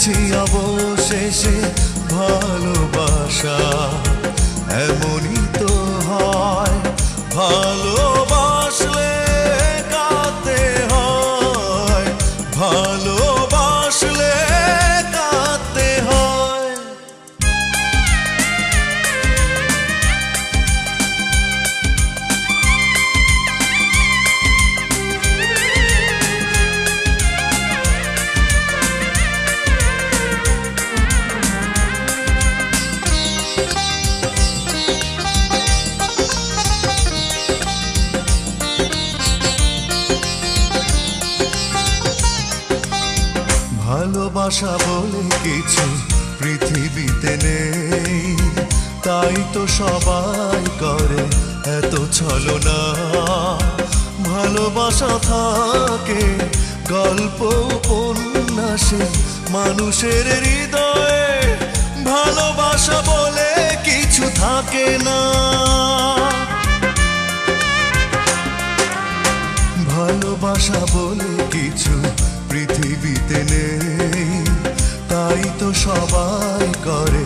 জেনেছি অবশেষে ভালোবাসা এমনই তো হয়। ভালোবাসলে কাঁদতে হয়, ভালোবাসলে কাঁদতে হয়। ভালোবাসা বলে কিছু পৃথিবীতে নেই, তাই তো সবাই করে এত ছলনা। ভালোবাসা থাকে গল্প উপন্যাসে মানুষের হৃদয়ে, ভালোবাসা বলে কিছু থাকে না। ভালোবাসা বলে কিছু পৃথিবীতে নেই, তাই তো সবাই করে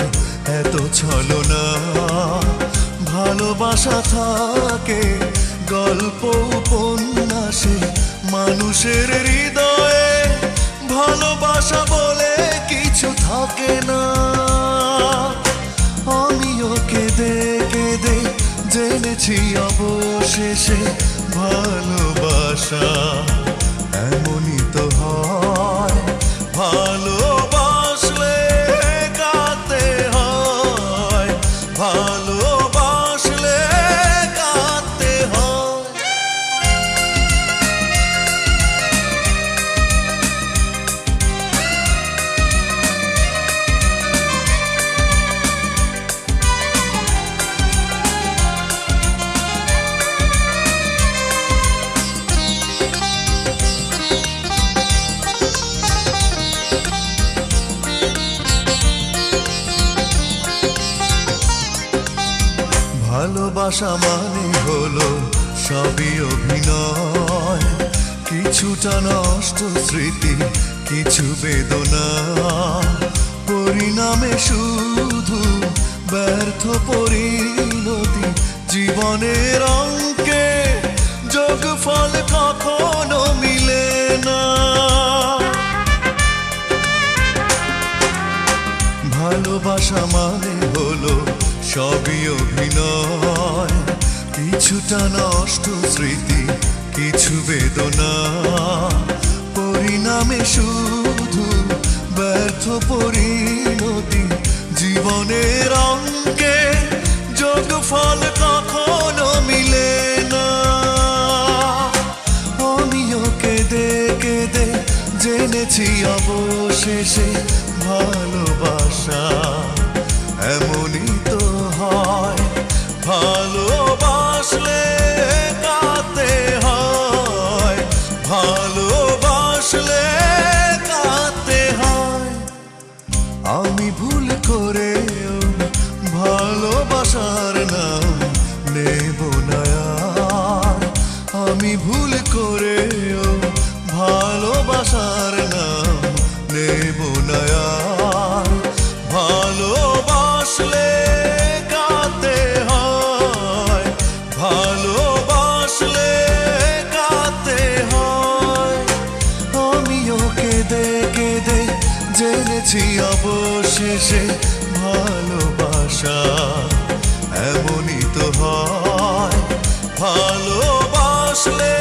এত ছলনা। ভালোবাসা থাকে গল্প উপন্যাসে মানুষের হৃদয়ে, ভালোবাসা বলে কিছু থাকে না। আমিও কেঁদে কেঁদে জেনেছি অবশেষে ভালোবাসা এমনই তো হয়। ভালোবাসলে কাঁদতে হয়, ভালোবাসলে কাঁদতে হয়। ভালোবাসা মানে হলো সবই অভিনয়, কিছুটা নষ্ট স্মৃতি, কিছু বেদনা, পরিণামে শুধু ব্যর্থ পরিণতি। জীবনের অঙ্কে যোগফল কখনো মিলে না। ভালোবাসা মানে হলো সবই অভিনয়, কিছুটা নষ্ট স্মৃতি, কিছু বেদনা, পরিণামে শুধু ব্যর্থ পরিণতি। জীবনের অঙ্কে যোগফল কখনো মিলে না। আমিও কেঁদে কেঁদে জেনেছি অবশেষে ভালোবাসা এমনই তো হয়। ভালোবাসলে কাঁদতে হয়, ভালোবাসলে কাঁদতে হয়। আমি ভুল করেও ভালোবাসার নাম নেব না আর। আমি ভুল করেও ভালোবাসার নাম নেব না আর। ভালোবাসলে কাঁদতে হয়, ভালোবাসলে কাঁদতে হয়। আমিও কেঁদে কেঁদে জেনেছি অবশেষে ভালোবাসা এমনই তো হয়। ভালোবাসলে